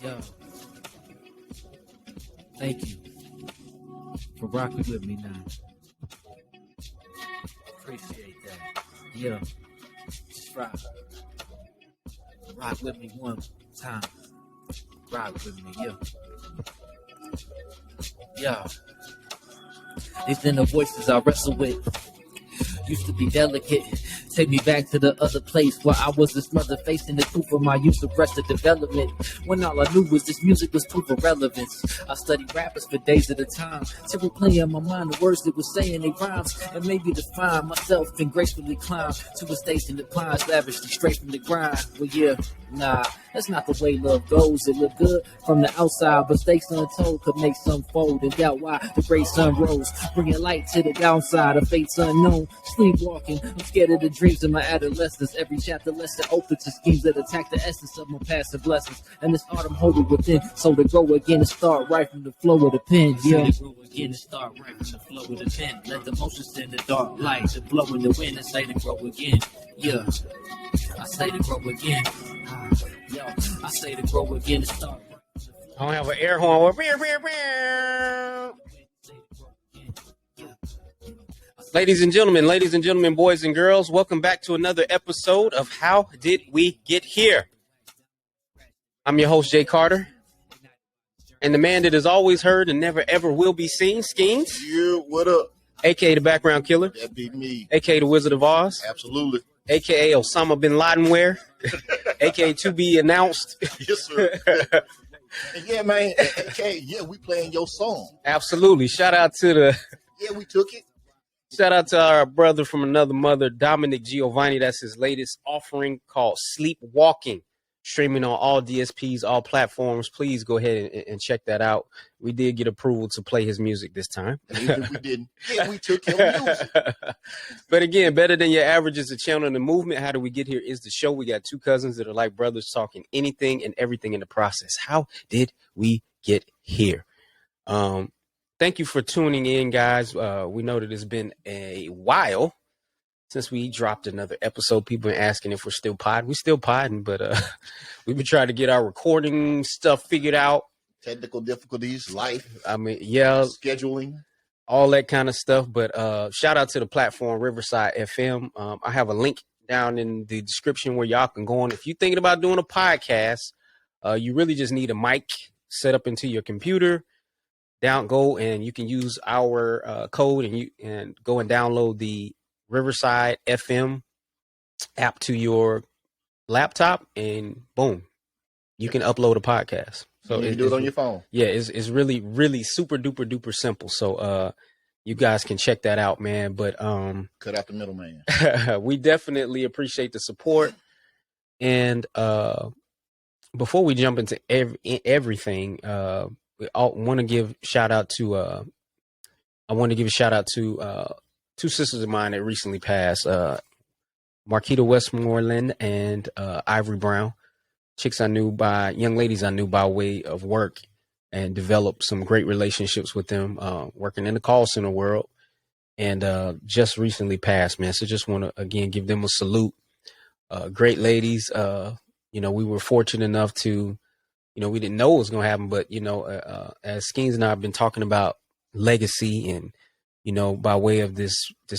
Yo, thank you for rocking with me now. Appreciate that. Yeah, just rock with me one time. Rock with me, yeah. Yeah, these inner voices I wrestle with used to be delicate. Take me back to the other place where I was this mother facing the truth of my youth, arrested development. When all I knew was this music was proof of relevance. I studied rappers for days at a time, to replay in my mind the words that was saying they rhymes, and maybe define myself and gracefully climb to a station that climbs lavishly straight from the grind. Well, yeah, nah, that's not the way love goes. It look good from the outside, but mistakes untold could make some fold and doubt why the great sun rose, bringing light to the downside of fates unknown. Sleepwalking, I'm scared of the dreams of my adolescence. Every chapter less than open to schemes that attack the essence of my past and blessings. And this art I'm holding within, so to grow again and start right from the flow of the pen. Yeah, to grow again and start right from the flow of the pen. Let the motions in the dark light to blow in the wind and say to grow again. Yeah, I say to grow again. Yo, I say to grow again and start. I don't have an air horn. Ladies and gentlemen, boys and girls, welcome back to another episode of How Did We Get Here? I'm your host, Jay Carter, and the man that is always heard and never ever will be seen, Skeens. Yeah, what up? A.K.A. the Background Killer. That be me. A.K.A. the Wizard of Oz. Absolutely. A.K.A. Osama Bin Ladenware. A.K.A. to be announced. Yes, sir. And yeah, man. Okay, yeah, we playing your song. Absolutely. Shout out to we took it. Shout out to our brother from another mother, Dominic Giovanni. That's his latest offering called Sleepwalking, streaming on all DSPs, all platforms. Please go ahead and check that out. We did get approval to play his music this time. And even if we didn't, yeah, we took your music. But again, better than your average is the channel and the movement. How do we get here is the show. We got two cousins that are like brothers talking anything and everything in the process. How did we get here? Thank you for tuning in, guys. We know that it's been a while since we dropped another episode. People been asking if we're still podding. We're still podding, but we've been trying to get our recording stuff figured out. Technical difficulties, life. I mean, yeah. Scheduling. All that kind of stuff. But shout out to the platform, Riverside FM. I have a link down in the description where y'all can go on. If you're thinking about doing a podcast, you really just need a mic set up into your computer. Go and you can use our code and go and download the Riverside FM app to your laptop, and boom, you can upload a podcast. So you can do it on your phone. Yeah, it's really, really super duper duper simple. So you guys can check that out, man. But cut out the middleman. We definitely appreciate the support. And before we jump into everything, we all want to give shout out to I want to give a shout out to two sisters of mine that recently passed, Marquita Westmoreland and Ivory Brown. Young ladies I knew by way of work, and developed some great relationships with them, working in the call center world, and just recently passed, man. So just want to again give them a salute. Great ladies. We were fortunate enough to, we didn't know what was going to happen, but, as Skeens and I have been talking about legacy and, by way of this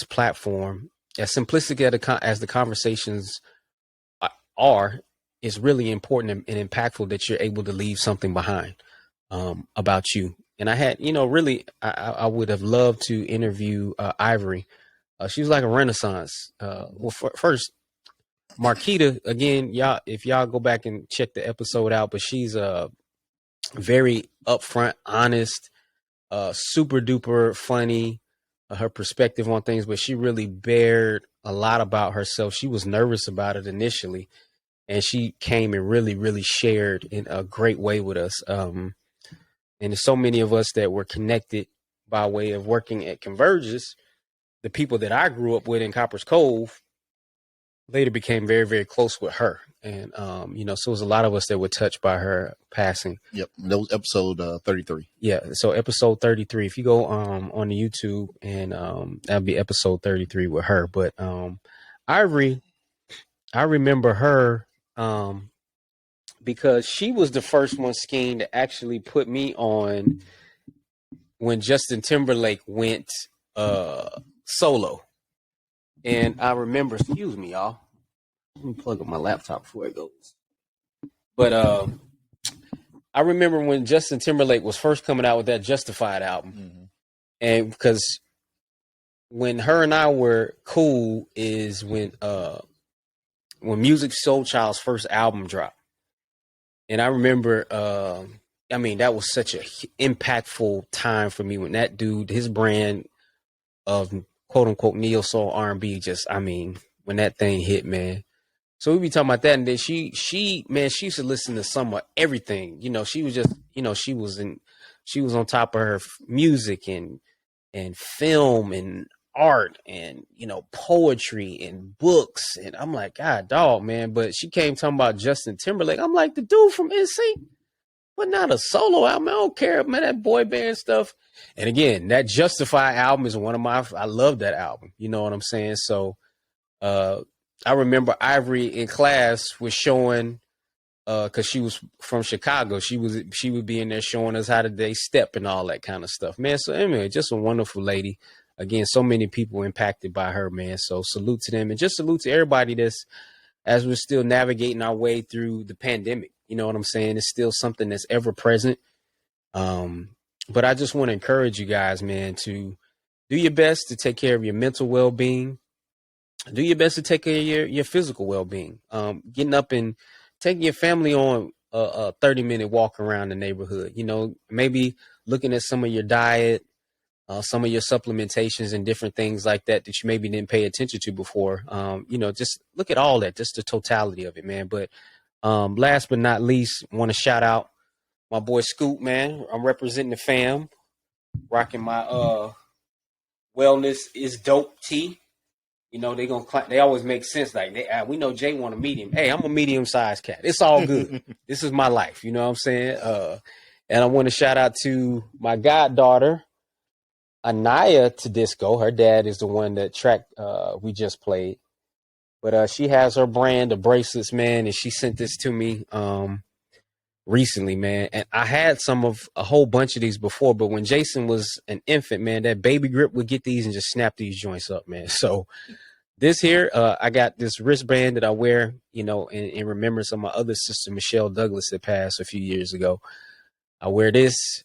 platform, as simplistic as the conversations are, it's really important and impactful that you're able to leave something behind about you. And I had, really, I would have loved to interview Ivory. She was like a renaissance. First, Marquita, again, if y'all go back and check the episode out, but she's very upfront, honest, super duper funny, her perspective on things, but she really bared a lot about herself. She was nervous about it initially, and she came and really, really shared in a great way with us. And there's so many of us that were connected by way of working at Converges. The people that I grew up with in Copper's Cove later became very, very close with her. And, so it was a lot of us that were touched by her passing. Yep. That was episode 33. Yeah. So episode 33, if you go on the YouTube, and that'll be episode 33 with her. But Ivory, I remember her because she was the first one, Skeen, to actually put me on when Justin Timberlake went solo. And I remember, excuse me, y'all. Let me plug up my laptop before it goes. But I remember when Justin Timberlake was first coming out with that Justified album. Mm-hmm. And because when her and I were cool is when Music Soul Child's first album dropped. And I remember, I mean, that was such a impactful time for me when that dude, his brand of quote unquote neo soul R&B, just, I mean, when that thing hit, man. So we be talking about that, and then she used to listen to some of everything. You know, she was just, you know, she was on top of her music and film and art and, you know, poetry and books. And I'm like, God, dog, man. But she came talking about Justin Timberlake. I'm like, the dude from NSYNC, but not a solo album. I don't care, man, that boy band stuff. And again, that Justify album is one of I love that album. You know what I'm saying? So I remember Ivory in class was showing, because she was from Chicago. She would be in there showing us how to they step and all that kind of stuff, man. So anyway, just a wonderful lady. Again, so many people impacted by her, man. So salute to them, and just salute to everybody that's, as we're still navigating our way through the pandemic. You know what I'm saying? It's still something that's ever present. But I just want to encourage you guys, man, to do your best to take care of your mental well-being. Do your best to take care of your physical well-being. Getting up and taking your family on a 30-minute walk around the neighborhood. You know, maybe looking at some of your diet, some of your supplementations and different things like that you maybe didn't pay attention to before. You know, just look at all that, just the totality of it, man. But last but not least, want to shout out my boy Scoop, man. I'm representing the fam, rocking my wellness is dope tee. You know, they always make sense. Like we know Jay want to meet him. Hey, I'm a medium-sized cat. It's all good. This is my life. You know what I'm saying? And I want to shout out to my goddaughter, Anaya Tedisco. Her dad is the one that track we just played. But she has her brand of bracelets, man, and she sent this to me recently, man. And I had a whole bunch of these before, but when Jason was an infant, man, that baby grip would get these and just snap these joints up, man. So this here, I got this wristband that I wear, you know, in remembrance of my other sister, Michelle Douglas, that passed a few years ago. I wear this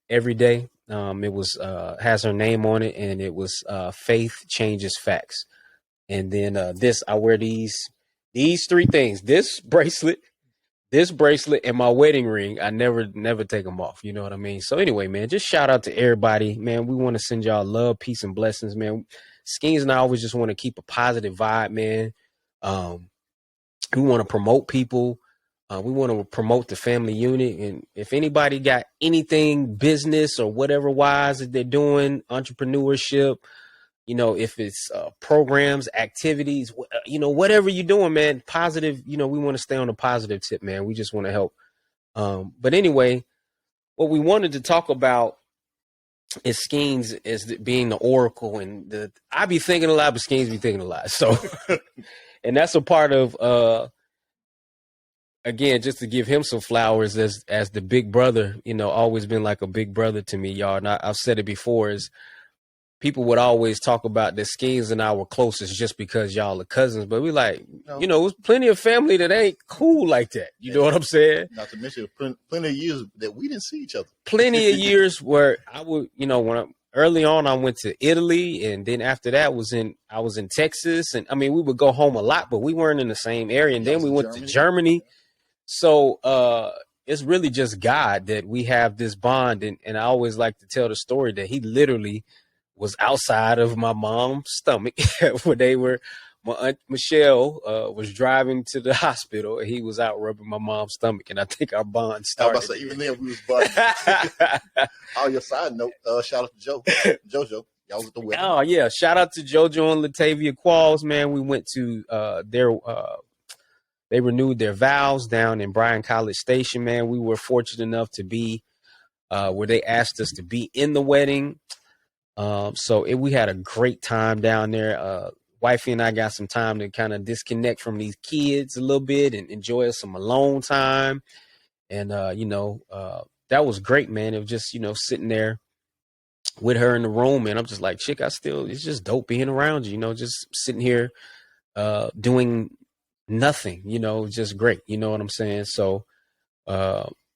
every day. It was has her name on it, and it was Faith Changes Facts. And then I wear these three things: this bracelet, and my wedding ring. I never take them off. You know what I mean? So anyway, man, just shout out to everybody, man. We want to send y'all love, peace, and blessings, man. Skeens and I always just want to keep a positive vibe, man. We want to promote people. We want to promote the family unit. And if anybody got anything business or whatever wise that they're doing, entrepreneurship, you know, if it's programs, activities, you know, whatever you're doing, man, positive, you know, we want to stay on the positive tip, man. We just want to help. But anyway, what we wanted to talk about is Skeens as being the oracle, and I be thinking a lot, but Skeens be thinking a lot. So, and that's a part of, again, just to give him some flowers as the big brother, you know, always been like a big brother to me, y'all. And I've said it before, is people would always talk about the Skeens and I were closest just because y'all are cousins, but we like, you know, there's plenty of family that ain't cool like that. You know what I'm saying? Not to mention plenty of years that we didn't see each other. Plenty of years where I would, you know, early on I went to Italy, and then after that I was in Texas, and I mean we would go home a lot, but we weren't in the same area. And then we went to Germany. So it's really just God that we have this bond, and I always like to tell the story that he literally was outside of my mom's stomach when my Aunt Michelle was driving to the hospital, and he was out rubbing my mom's stomach, and I think our bond started. I was about to say, even then we was bonding. On your side note, shout out to JoJo. Y'all was at the wedding. Oh yeah, shout out to JoJo and Latavia Qualls, man. We went to they renewed their vows down in Bryan College Station, man. We were fortunate enough to be where they asked us to be in the wedding. So we had a great time down there. wifey and I got some time to kind of disconnect from these kids a little bit and enjoy some alone time. And, that was great, man. It was just, sitting there with her in the room. And I'm just like, chick, it's just dope being around you, just sitting here doing nothing, just great. You know what I'm saying? So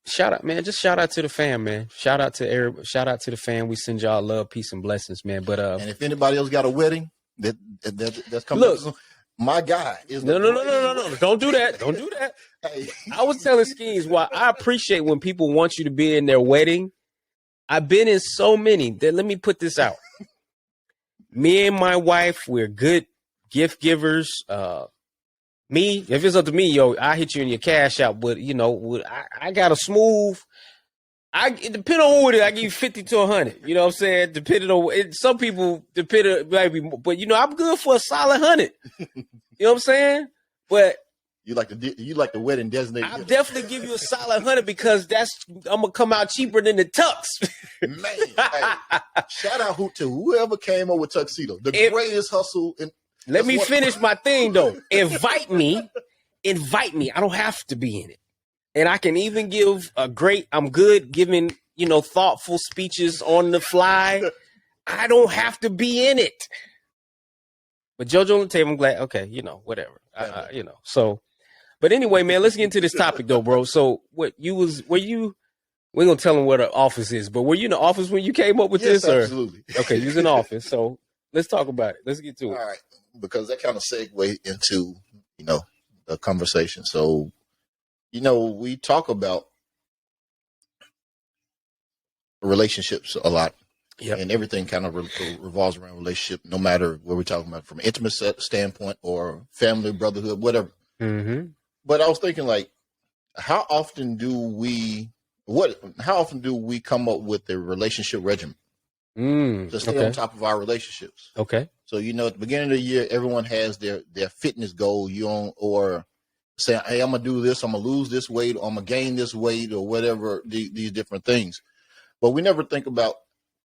shout out, man. Just shout out to the fam, man. Shout out to the fam. We send y'all love, peace, and blessings, man. But and if anybody else got a wedding that's coming look, up soon, my guy is no. Don't do that. Don't do that. Hey. I was telling Skeens why I appreciate when people want you to be in their wedding. I've been in so many. Let me put this out. Me and my wife, we're good gift givers. Me, if it's up to me, I hit you in your cash out. But I got a smooth. It depends on who it is. I give you 50 to 100. You know what I'm saying? Depending on it, some people depend maybe, but I'm good for a solid 100. You know what I'm saying? But you like the wedding designated. I'll definitely give you a solid 100 because I'm gonna come out cheaper than the tux. Man, hey, shout out to whoever came up with tuxedo. The greatest hustle. Let me finish my thing though. Invite me. I don't have to be in it. And I can even give I'm good giving, thoughtful speeches on the fly. I don't have to be in it. But JoJo on the table, I'm glad. Okay, whatever. So, but anyway, man, let's get into this topic though, bro. So we're going to tell them where the office is, but were you in the office when you came up with this? Absolutely. Okay, you was in the office. So let's talk about it. Let's get to it. All right. Because that kind of segue into, the conversation. So, we talk about relationships a lot. Yep. And everything kind of revolves around relationship, no matter what we're talking about from an intimate standpoint or family, brotherhood, whatever. Mm-hmm. But I was thinking, like, how often do we come up with a relationship regimen to stay on top of our relationships? Okay. So, at the beginning of the year, everyone has their fitness goal. Or say, hey, I'm going to do this. I'm going to lose this weight. Or I'm going to gain this weight or whatever, these different things. But we never think about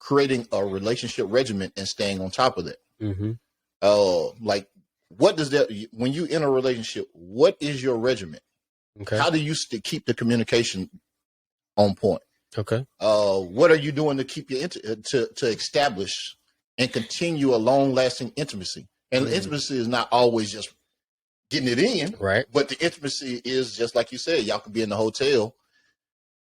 creating a relationship regimen and staying on top of that. Mm-hmm. Like, what does that, when you in a relationship, what is your regimen? Okay. How do you keep the communication on point? Okay. What are you doing to keep your to establish and continue a long lasting intimacy? And intimacy is not always just getting it in, right? But the intimacy is just like you said, y'all could be in the hotel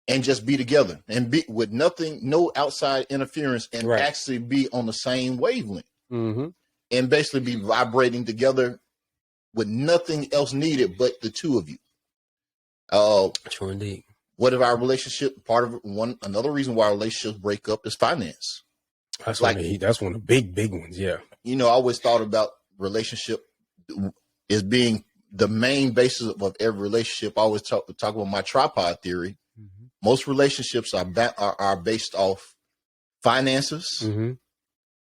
and just be together and be with no outside interference, and actually be on the same wavelength, and basically be vibrating together with nothing else needed but the two of you. True indeed. What if our relationship, another reason why relationships break up is finance. That's one of the big ones. Yeah. I always thought about relationship as being the main basis of every relationship. I always talk about my tripod theory. Mm-hmm. Most relationships are based off finances,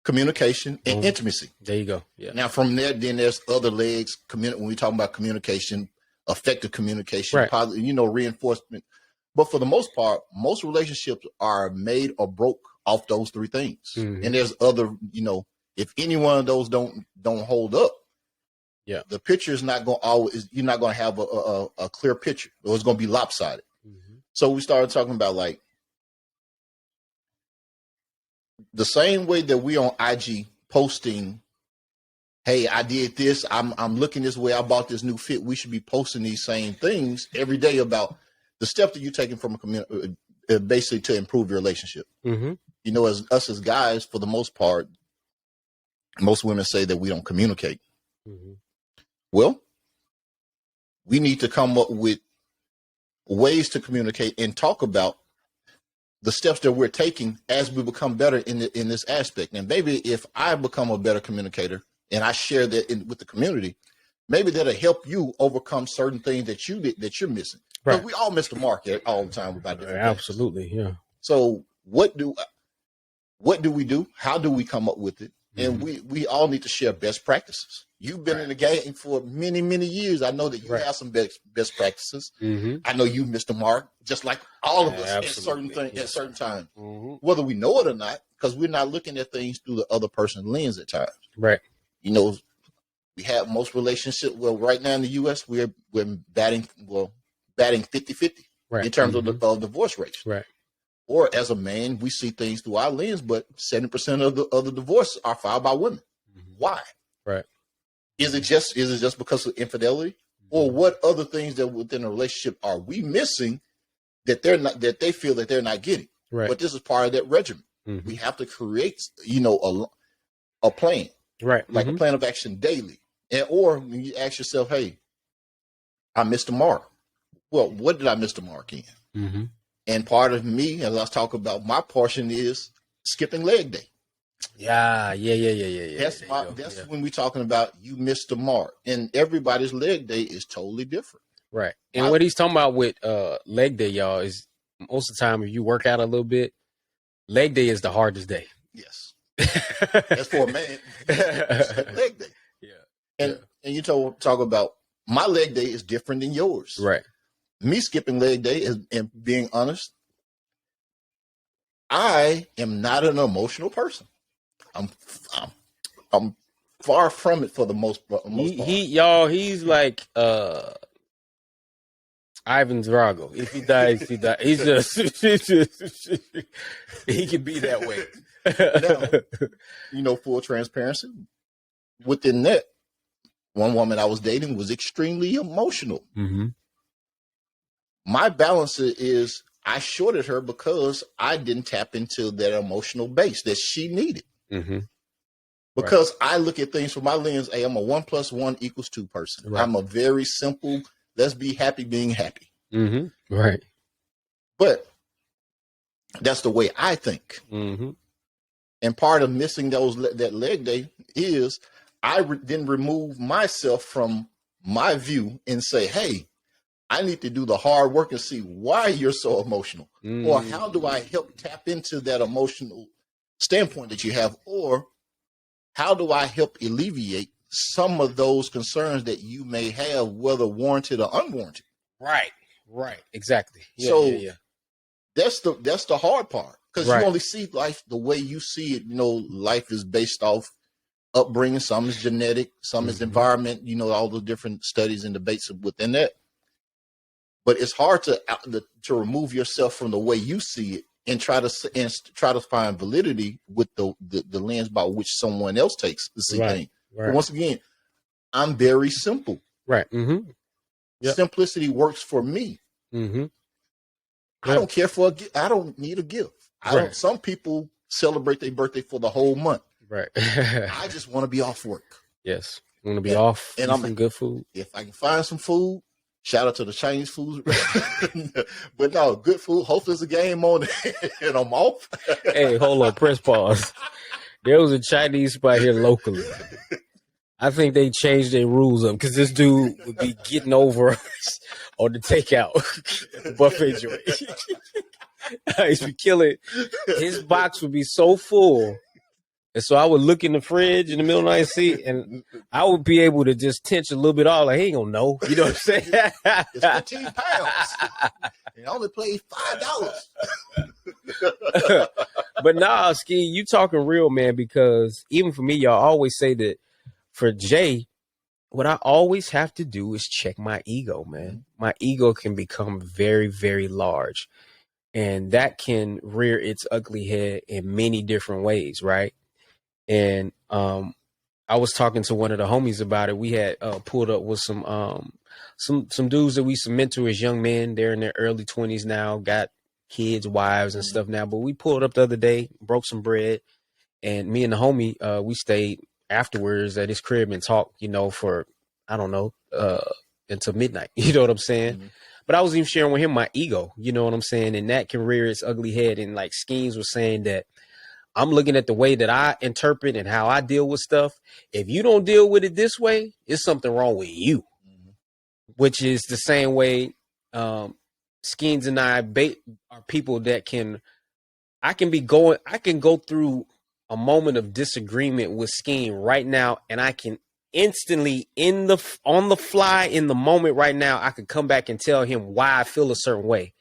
communication, and intimacy. There you go. Yeah. Now from there, then there's other legs. When we talk about communication, effective communication, positive, reinforcement. But for the most part, most relationships are made or broke off those three things. Mm-hmm. And there's other, if any one of those don't hold up, the picture is not going to always. You're not going to have a clear picture, or it's going to be lopsided. Mm-hmm. So we started talking about like the same way that we on IG posting, hey, I did this. I'm looking this way. I bought this new fit. We should be posting these same things every day about the steps that you're taking from a community, basically to improve your relationship. Mm-hmm. As us as guys, for the most part, most women say that we don't communicate. Mm-hmm. Well, we need to come up with ways to communicate and talk about the steps that we're taking as we become better in this aspect. And maybe if I become a better communicator and I share that with the community, maybe that'll help you overcome certain things that you're missing. Right. But we all miss the mark all the time about different things. Absolutely, yeah. So what do we do? How do we come up with it? And we all need to share best practices. You've been in the game for many, many years. I know that you have some best practices. Mm-hmm. I know you missed the mark, just like all of us at certain times, whether we know it or not, because we're not looking at things through the other person's lens at times. Right. We have most relationships. Well, right now in the U.S., we're batting 50-50 Right. in terms of the divorce rates. Right. Or as a man, we see things through our lens, but 70% of the divorces are filed by women. Why? Right. Is it just because of infidelity, or what other things that within a relationship are we missing that they feel that they're not getting? Right. But this is part of that regimen. We have to create, a plan, Right. like a plan of action daily, or when you ask yourself, "Hey, I missed the mark. Well, what did I miss the mark in?" And part of me, as I talk about my portion, is skipping leg day. Yeah. That's when we're talking about you missed the mark, and everybody's leg day is totally different. Right. And what he's talking about with leg day, y'all, is most of the time if you work out a little bit, leg day is the hardest day. Yes. That's for a man. Leg day. Yeah. And you talk about my leg day is different than yours. Right. Me skipping leg day is, and being honest, I am not an emotional person. I'm far from it for the most part. He's like Ivan Drago. If he dies, he dies. He's just he can be that way. Now, full transparency. Within that, one woman I was dating was extremely emotional. My balance is I shorted her because I didn't tap into that emotional base that she needed. Because I look at things from my lens. Hey, I'm a 1 + 1 = 2 person. Right. I'm a very simple, let's be happy being happy. Right. But that's the way I think. And part of missing that leg day is I then remove myself from my view and say, hey, I need to do the hard work and see why you're so emotional. Or how do I help tap into that emotional standpoint that you have? Or how do I help alleviate some of those concerns that you may have, whether warranted or unwarranted? Right. Exactly. That's the hard part, because you only see life the way you see it. Life is based off upbringing. Some is genetic, some is environment. All the different studies and debates within that. But it's hard to remove yourself from the way you see it and try to find validity with the lens by which someone else takes the same thing. But once again, I'm very simple. Right. Simplicity works for me. I don't care for I don't need a gift. Some people celebrate their birthday for the whole month. Right. I just want to be off work. Yes. I want to be off and I'm some good food. If I can find some food, shout out to the Chinese food. But no, good food. Hopefully there's a game on and I'm off. Hey, hold on. Press pause. There was a Chinese spot here locally. I think they changed their rules up because this dude would be getting over us on the takeout buffet joint. I used to be killing. His box would be so full. And so I would look in the fridge in the middle of the night seat, and I would be able to just tinch a little bit off. Like, he ain't gonna know. You know what I'm saying? It's 15 pounds. And I only paid $5. But nah, Ski, you talking real, man, because even for me, y'all always say that for Jay, what I always have to do is check my ego, man. My ego can become very, very large. And that can rear its ugly head in many different ways, right? And I was talking to one of the homies about it. We had pulled up with some dudes that we used to mentor as young men. They're in their early 20s now, got kids, wives, and stuff now. But we pulled up the other day, broke some bread, and me and the homie, we stayed afterwards at his crib and talked, for I don't know, until midnight. You know what I'm saying? But I was even sharing with him my ego. You know what I'm saying? And that can rear its ugly head. And like Skeens was saying that I'm looking at the way that I interpret and how I deal with stuff. If you don't deal with it this way, it's something wrong with you, which is the same way Skeens and I are people that I can go through a moment of disagreement with Skeen right now, and I can instantly on the fly in the moment right now, I could come back and tell him why I feel a certain way.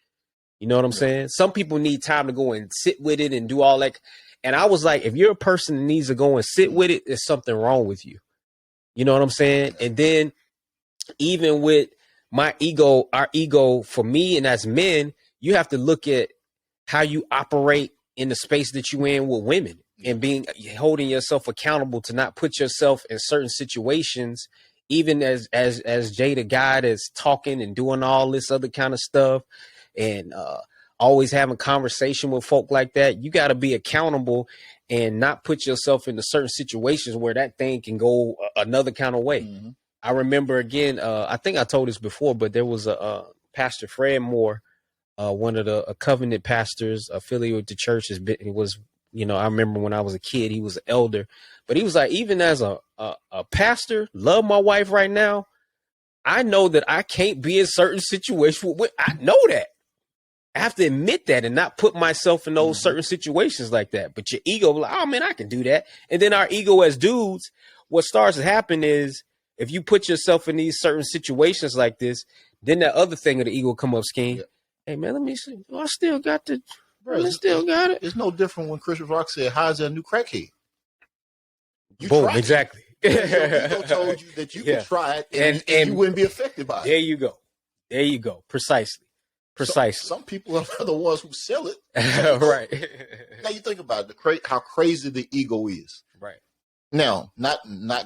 You know what I'm saying? Some people need time to go and sit with it and do all that. And I was like, if you're a person that needs to go and sit with it, there's something wrong with you. You know what I'm saying? And then even with my ego, our ego for me and as men, you have to look at how you operate in the space that you in with women and holding yourself accountable to not put yourself in certain situations, even as Jay, the guy that's talking and doing all this other kind of stuff and always having conversation with folk like that. You got to be accountable and not put yourself into certain situations where that thing can go another kind of way. Mm-hmm. I remember again, I think I told this before, but there was a Pastor Fred Moore, one of the covenant pastors affiliated with the church. It was, you know, I remember when I was a kid, he was an elder, but he was like, even as a pastor, love my wife right now, I know that I can't be in certain situations. I know that. I have to admit that and not put myself in those certain situations like that. But your ego, like, oh man, I can do that. And then our ego as dudes, what starts to happen is if you put yourself in these certain situations like this, then that other thing of the ego come up, Skeen. Yeah. Hey man, let me see. Oh, I still got the. Bro, I still got it. It's no different when Chris Rock said, "How's that new crackhead?" You boom, exactly. Your ego told you that you could try it and you wouldn't be affected by it. There you go. There you go. Precisely. Some people are the ones who sell it. Right. Now you think about it, how crazy the ego is. Right. Now, not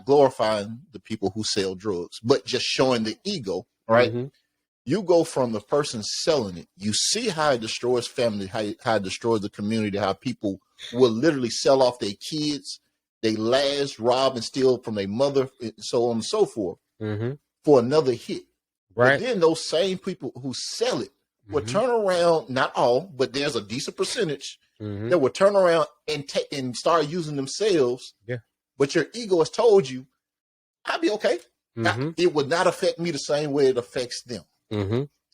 glorifying the people who sell drugs, but just showing the ego, right? Mm-hmm. You go from the person selling it. You see how it destroys family, how it destroys the community, how people will literally sell off their kids, they last, rob, and steal from their mother, and so on and so forth, for another hit. Right. But then those same people who sell it will turn around, not all, but there's a decent percentage that will turn around and start using themselves. Yeah. But your ego has told you, I'll be okay. It would not affect me the same way it affects them.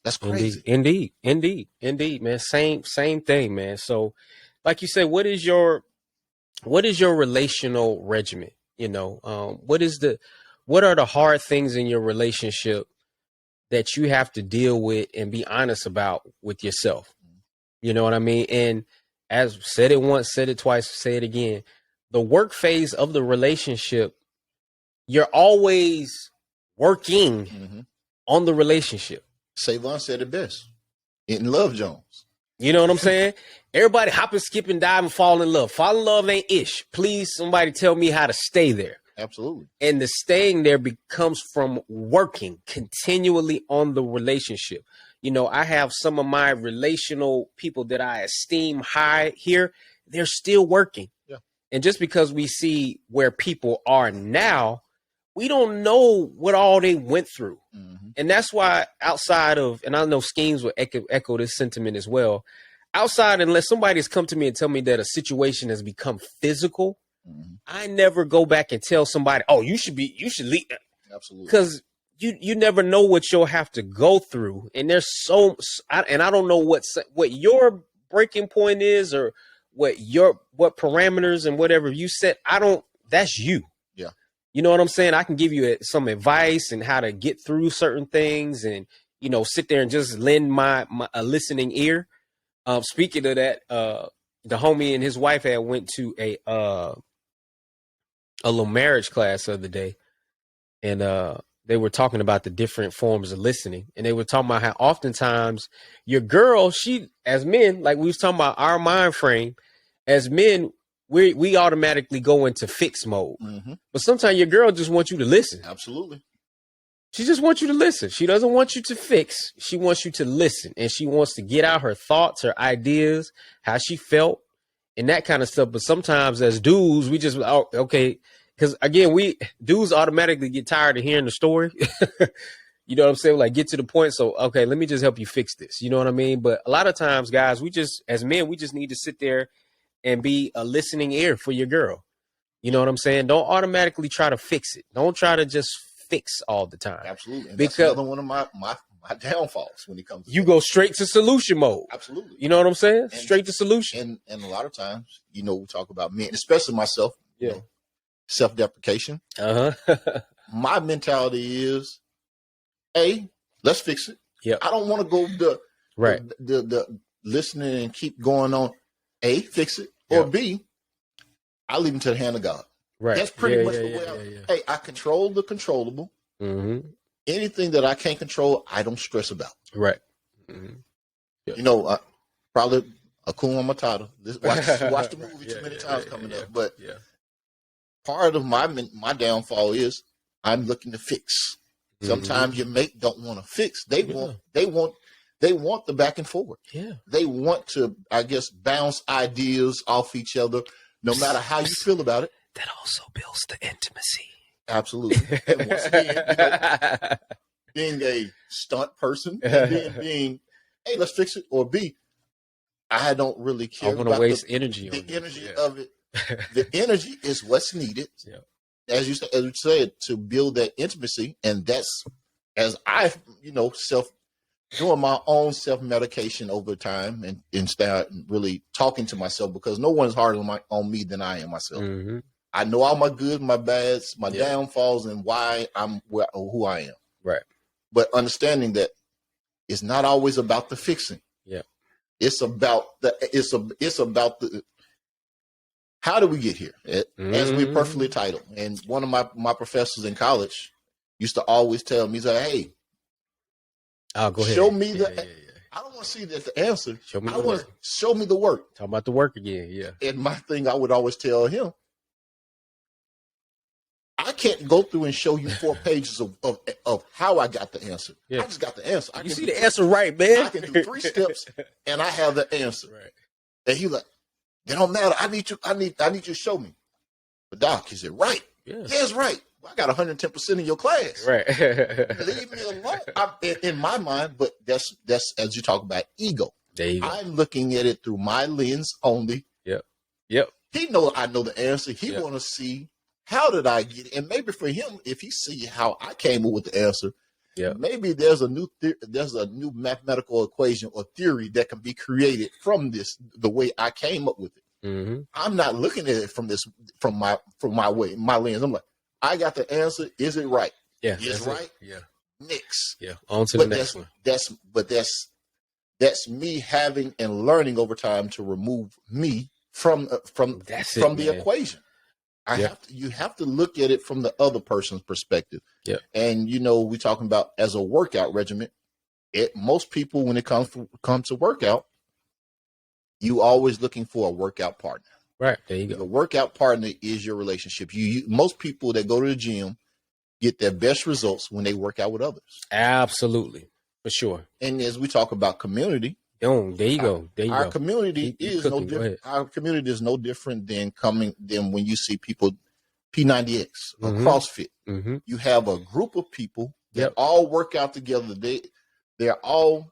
That's crazy. Indeed, man. Same thing, man. So, like you said, what is your relational regimen? You know, what are the hard things in your relationship that you have to deal with and be honest about with yourself? You know what I mean? And as said it once, said it twice, say it again. The work phase of the relationship, you're always working on the relationship. Savon said it best. In Love Jones. You know what I'm saying? Everybody hop and skip and dive and fall in love. Fall in love ain't ish. Please, somebody tell me how to stay there. Absolutely. And the staying there becomes from working continually on the relationship. You know, I have some of my relational people that I esteem high here. They're still working. Yeah. And just because we see where people are now, we don't know what all they went through. And that's why outside of, and I know Skeens will echo this sentiment as well, outside, unless somebody has come to me and tell me that a situation has become physical, I never go back and tell somebody, oh, you should leave. Absolutely. Because you never know what you'll have to go through. And there's I don't know what your breaking point is or what parameters and whatever you set. That's you. Yeah. You know what I'm saying? I can give you some advice and how to get through certain things and, you know, sit there and just lend my a listening ear. Speaking of that, the homie and his wife had went to a little marriage class the other day, and they were talking about the different forms of listening, and they were talking about how oftentimes your girl, as men, like we was talking about our mind frame, as men, we automatically go into fix mode, but sometimes your girl just wants you to listen. Absolutely. She just wants you to listen. She doesn't want you to fix. She wants you to listen, and she wants to get out her thoughts, her ideas, how she felt, and that kind of stuff. But sometimes as dudes, we just, okay, because again, dudes automatically get tired of hearing the story. You know what I'm saying? Like, get to the point. So, okay, let me just help you fix this. You know what I mean? But a lot of times, guys, as men, we just need to sit there and be a listening ear for your girl. You know what I'm saying? Don't automatically try to fix it. Don't try to just fix all the time. Absolutely. And because that's another one of my downfalls when it comes to go straight to solution mode. Absolutely. You know what I'm saying? Straight to solution. And a lot of times, you know, we talk about men, especially myself, you know, self-deprecation. My mentality is, A, let's fix it. Yeah. I don't want to go the listening and keep going on. A, fix it. Or B, I leave it to the hand of God. Right. That's pretty much the way hey, I control the controllable. Mm-hmm. Anything that I can't control, I don't stress about. Right. Mm-hmm. Yeah. You know, probably Akuma Matata. Watch the movie too many times coming up. But part of my downfall is I'm looking to fix. Sometimes your mate don't want to fix. They want the back and forward. Yeah. They want to, I guess, bounce ideas off each other, no matter how you feel about it. That also builds the intimacy. Absolutely. And once again, being a stunt person and then being, hey, let's fix it, or B, I don't really care. I want to waste energy. The energy of it. The energy is what's needed. Yeah. As you said, to build that intimacy, and that's as I, doing my own self-medication over time and start really talking to myself, because no one's harder on me than I am myself. Mm-hmm. I know all my good, my bads, my downfalls, and why I'm who I am. Right. But understanding that it's not always about the fixing. Yeah. It's about the how do we get here? As we perfectly titled. And one of my professors in college used to always tell me, he's like, hey, go ahead. Show me I don't want to see the answer. Show me the work. Talk about the work again. Yeah. And my thing, I would always tell him, I can't go through and show you 4 pages of how I got the answer. Yeah. I just got the answer. You see the answer right, man. I can do 3 steps and I have the answer. Right. And he like, it don't matter. I need you to show me. But Doc, is it right? Yeah, it's right. Well, I got 110% in your class. Right. Leave me alone. In my mind, but that's as you talk about ego. There you go. I'm looking at it through my lens only. Yep. I know the answer. He want to see, how did I get it? And maybe for him, if he see how I came up with the answer, maybe there's a new mathematical equation or theory that can be created from the way I came up with it. Mm-hmm. I'm not looking at it from my way, my lens. I'm like, I got the answer. Is it right? Yeah, it's right. Yeah, next. Yeah, on to the next one. That's me having and learning over time to remove me from the equation. You have to look at it from the other person's perspective. Yeah. And we're talking about as a workout regimen. Most people, when it comes to workout, you always looking for a workout partner. Right. There you go. The workout partner is your relationship. Most people that go to the gym get their best results when they work out with others. Absolutely. For sure. And as we talk about community, there you go. Our community is no different. Our community is no different than when you see people P90X or CrossFit. Mm-hmm. You have a group of people that all work out together. They're all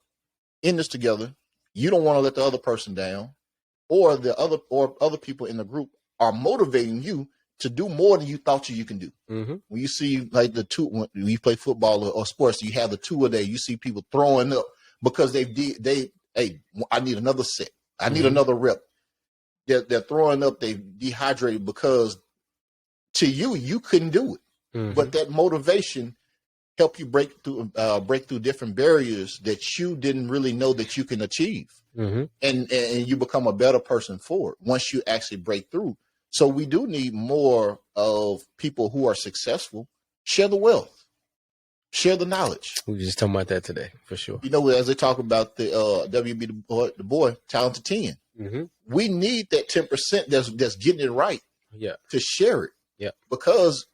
in this together. You don't want to let the other person down, or other people in the group are motivating you to do more than you thought you can do. Mm-hmm. When you see like when you play football or sports, you have the 2-a-day. You see people throwing up because hey, I need another set. I need another rep. They're throwing up. They dehydrated because to you couldn't do it. Mm-hmm. But that motivation help you break through different barriers that you didn't really know that you can achieve. Mm-hmm. And you become a better person for it once you actually break through. So we do need more of people who are successful. Share the wealth. Share the knowledge. We were just talking about that today, for sure. As they talk about the WB the boy, talented 10. Mm-hmm. We need that 10% that's getting it right. Yeah. To share it. Yeah. Because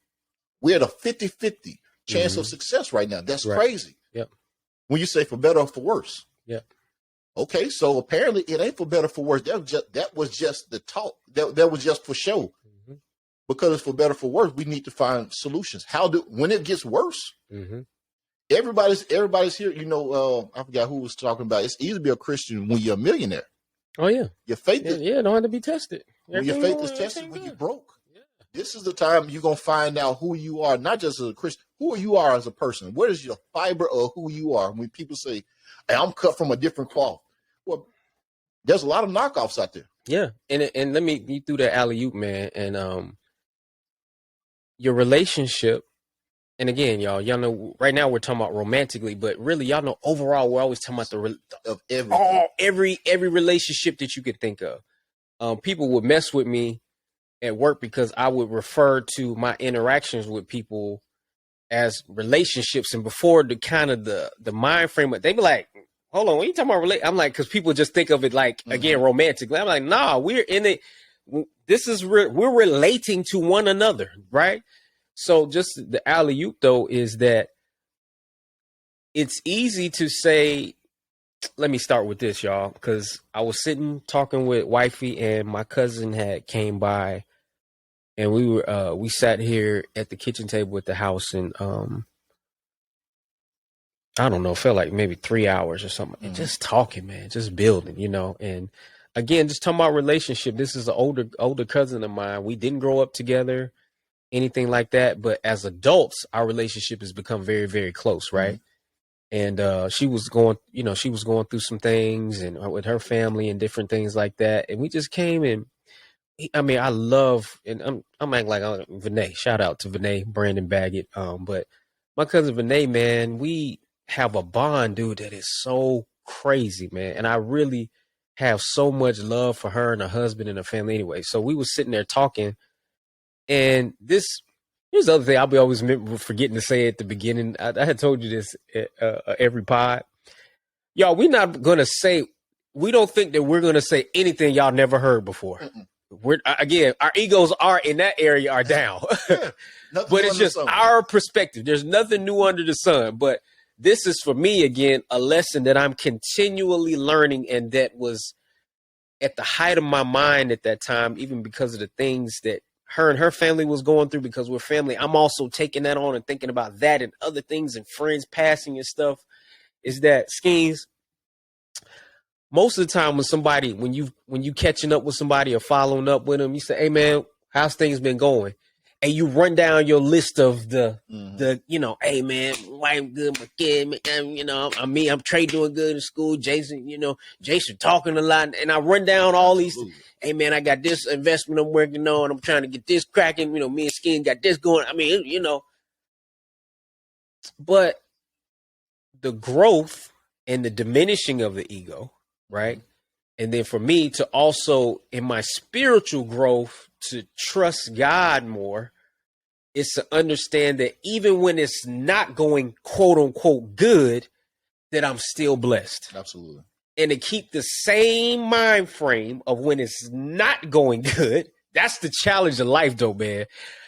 we're at a 50-50 chance of success right now. That's crazy. Yeah. When you say for better or for worse. Yeah. Okay, so apparently it ain't for better or for worse. That was just the talk. That was just for show. Mm-hmm. Because it's for better or for worse, we need to find solutions. When it gets worse, everybody's here. I forgot who was talking about. It's easy to be a Christian when you're a millionaire. Oh yeah, your faith. Don't have to be tested. When your faith is tested, when you're broke. Yeah. This is the time you're gonna find out who you are, not just as a Christian, who you are as a person. What is your fiber of who you are? When people say, hey, I'm cut from a different cloth. Well, there's a lot of knockoffs out there. Yeah, and let me, you threw that alley-oop, man, and your relationship, and again, y'all know right now we're talking about romantically, but really, y'all know overall we're always talking about every relationship that you could think of. People would mess with me at work because I would refer to my interactions with people as relationships, and before the kind of the mind frame, they be like, hold on, when you talking about I'm like, because people just think of it like, again, romantically. I'm like, nah, we're in it. This is we're relating to one another, right? So just the alley-oop though is that it's easy to say, let me start with this, y'all, because I was sitting talking with wifey and my cousin had came by, and we sat here at the kitchen table at the house, and I don't know, felt like maybe 3 hours or something. And just talking, man, just building, and again, just talking about relationship. This is an older cousin of mine. We didn't grow up together, anything like that. But as adults, our relationship has become very, very close. Right. And she was going through some things and with her family and different things like that. And we just came and I love, and I'm acting like Vinay. Shout out to Vinay, Brandon Baggett. But my cousin Vinay, man, we have a bond, dude, that is so crazy, man. And I really have so much love for her and her husband and her family anyway. So we were sitting there talking, and here's the other thing I'll be always forgetting to say at the beginning. I had told you this at every pod. Y'all, we don't think that we're going to say anything y'all never heard before. Again, our egos are in that area are down, but it's just our perspective. There's nothing new under the sun, but this is for me, again, a lesson that I'm continually learning, and that was at the height of my mind at that time, even because of the things that her and her family was going through, because we're family. I'm also taking that on and thinking about that and other things and friends passing and stuff, is that Skeens, most of the time when you catching up with somebody or following up with them, you say, hey man, how's things been going? And you run down your list of the hey man, wife good, my kid, I'm Trey doing good in school, Jason talking a lot, and I run down all these. Hey man, I got this investment I'm working on. I'm trying to get this cracking. Me and Skin got this going. But the growth and the diminishing of the ego, right? And then for me to also, in my spiritual growth, to trust God more, is to understand that even when it's not going quote unquote good, that I'm still blessed. Absolutely. And to keep the same mind frame of when it's not going good. That's the challenge of life though, man.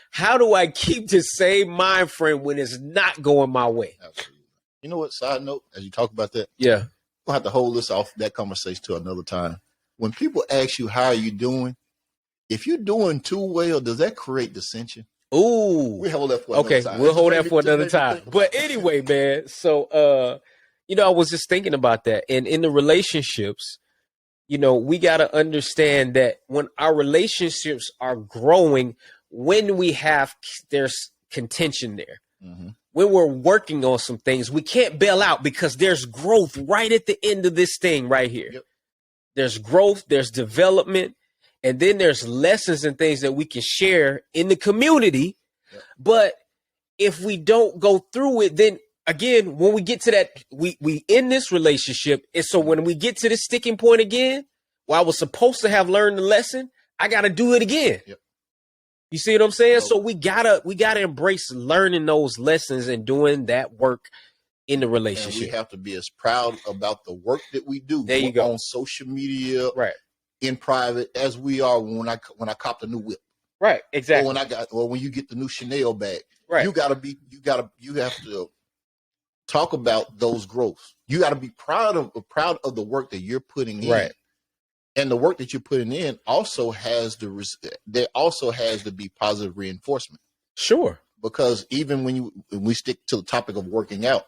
How do I keep the same mind frame when it's not going my way? Absolutely. You know what, side note, as you talk about that? Yeah. We'll have to hold this off, that conversation, to another time. When people ask you, how are you doing? If you're doing too well, does that create dissension? Ooh. We'll hold that for another time. We'll hold that for another time. But anyway, man, so, I was just thinking about that. And in the relationships, we got to understand that when our relationships are growing, when there's contention there. Mm-hmm. When we're working on some things, we can't bail out because there's growth right at the end of this thing right here. Yep. There's growth, there's development, and then there's lessons and things that we can share in the community. Yep. But if we don't go through it, then again, when we get to that, we end this relationship. And so when we get to the sticking point again, where I was supposed to have learned the lesson, I got to do it again. Yep. You see what I'm saying? So we gotta embrace learning those lessons and doing that work in the relationship. And we have to be as proud about the work that we do. There you go. On social media, right, in private, as we are when I copped a new whip. Right, exactly. Or when you get the new Chanel bag. Right. You have to talk about those growths. You got to be proud of the work that you're putting in. Right. And the work that you're putting in also has to be positive reinforcement. Sure. Because even when we stick to the topic of working out,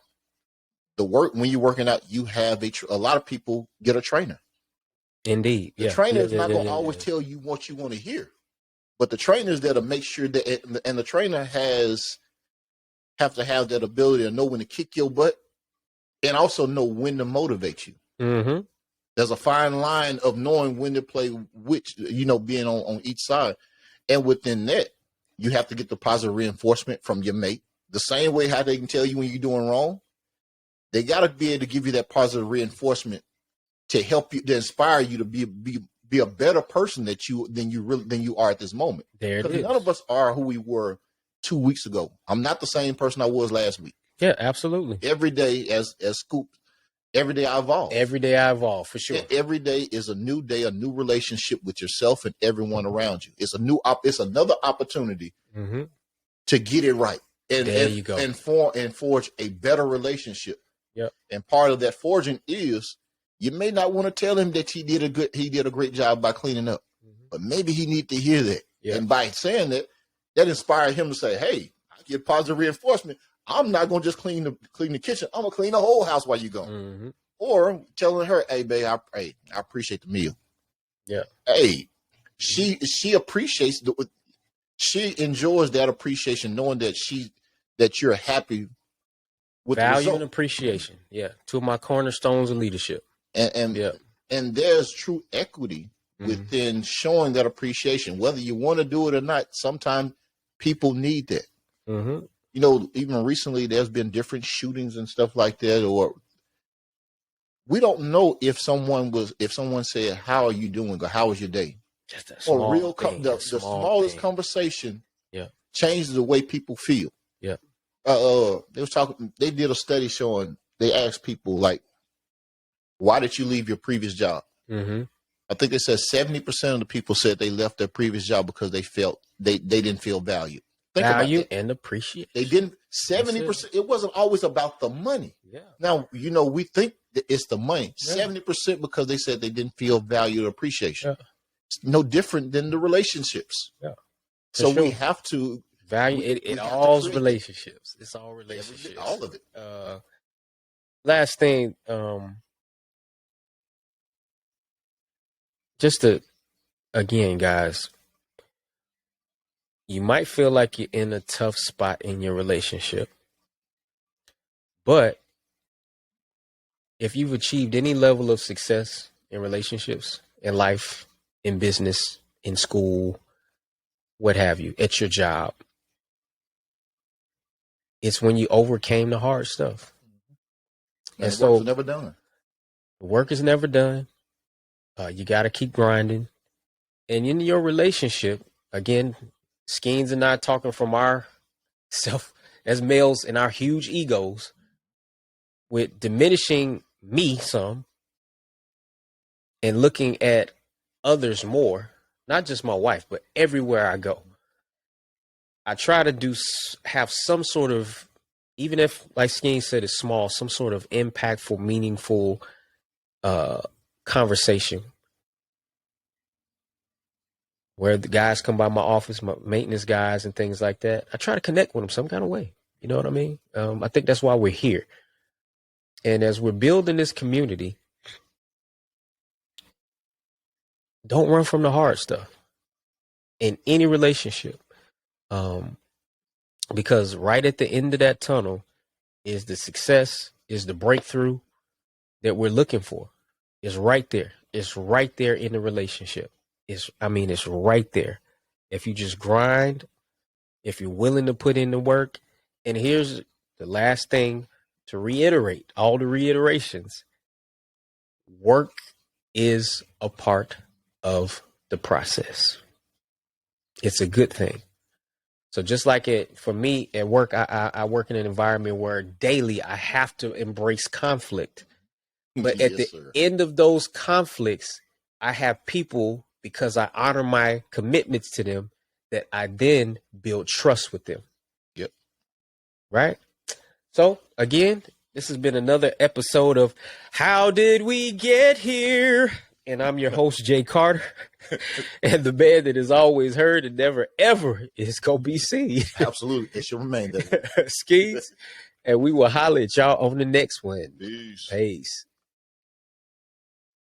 when you're working out, you have a lot of people get a trainer. Indeed. The trainer is not going to always tell you what you want to hear, but the trainer is there to make sure that, and the trainer have to have that ability to know when to kick your butt and also know when to motivate you. Mm-hmm. There's a fine line of knowing when to play which, being on each side. And within that, you have to get the positive reinforcement from your mate. The same way how they can tell you when you're doing wrong, they got to be able to give you that positive reinforcement to help you, to inspire you to be a better person than you are at this moment. There it Because is. none of us are who we were 2 weeks ago. I'm not the same person I was last week. Yeah, absolutely. Every day, as Scoop, every day I evolve. Every day I evolve, for sure. Every day is a new day, a new relationship with yourself and everyone around you. It's it's another opportunity Mm-hmm. to get it right. There you go. And forge a better relationship. Yep. And part of that forging is you may not want to tell him that he did a great job by cleaning up, but maybe he need to hear that. Yep. And by saying that, that inspired him to say, "Hey, I get positive reinforcement. I'm not gonna just clean the kitchen. I'm gonna clean the whole house while you gone." Mm-hmm. Or telling her, "Hey, babe, I appreciate the meal." Yeah. Hey, she appreciates she enjoys that appreciation, knowing that you're happy with Value the result. and appreciation. Yeah. Two of my cornerstones of leadership. And there's true equity within showing that appreciation, whether you want to do it or not. Sometimes people need that. Mm-hmm. You know, even recently there's been different shootings and stuff like that, or we don't know if someone said, "How are you doing?" or "How was your day?" Just a Or small real thing, the smallest thing. conversation Yeah. changes the way people feel. Yeah. They did a study showing, they asked people, like, why did you leave your previous job? Mm-hmm. I think they said 70% of the people said they left their previous job because they felt they didn't feel valued. Think Value about that. and appreciation. They didn't. 70%. It wasn't always about the money. Yeah. Now, we think that it's the money. Yeah. 70% because they said they didn't feel valued or appreciation. Yeah. It's no different than the relationships. Yeah. So sure. we have to value it. All's relationships. It's all relationships. all of it. Last thing, just to, again, guys, you might feel like you're in a tough spot in your relationship, but if you've achieved any level of success in relationships, in life, in business, in school, what have you, at your job, it's when you overcame the hard stuff. And so work's never done. The work is never done. You got to keep grinding. And in your relationship, again, Skeens and I talking from our self as males and our huge egos, with diminishing me some and looking at others more, not just my wife, but everywhere I go. I try to have some sort of, even if, like Skeens said, it's small, some sort of impactful, meaningful conversation where the guys come by my office, my maintenance guys and things like that. I try to connect with them some kind of way. You know what I mean? I think that's why we're here. And as we're building this community, don't run from the hard stuff in any relationship. Because right at the end of that tunnel is the success, is the breakthrough that we're looking for. It's right there. It's right there in the relationship. It's right there. If you just grind, if you're willing to put in the work. And here's the last thing to reiterate, all the reiterations. Work is a part of the process. It's a good thing. So just like for me at work, I work in an environment where daily I have to embrace conflict. But at the end of those conflicts, I have people, because I honor my commitments to them, that I then build trust with them. Yep. Right? So again, this has been another episode of How Did We Get Here? And I'm your host, Jay Carter. And the man that is always heard and never, ever is going to be seen. Absolutely. It should remain that. Skeens. And we will holler at y'all on the next one. Peace. Peace.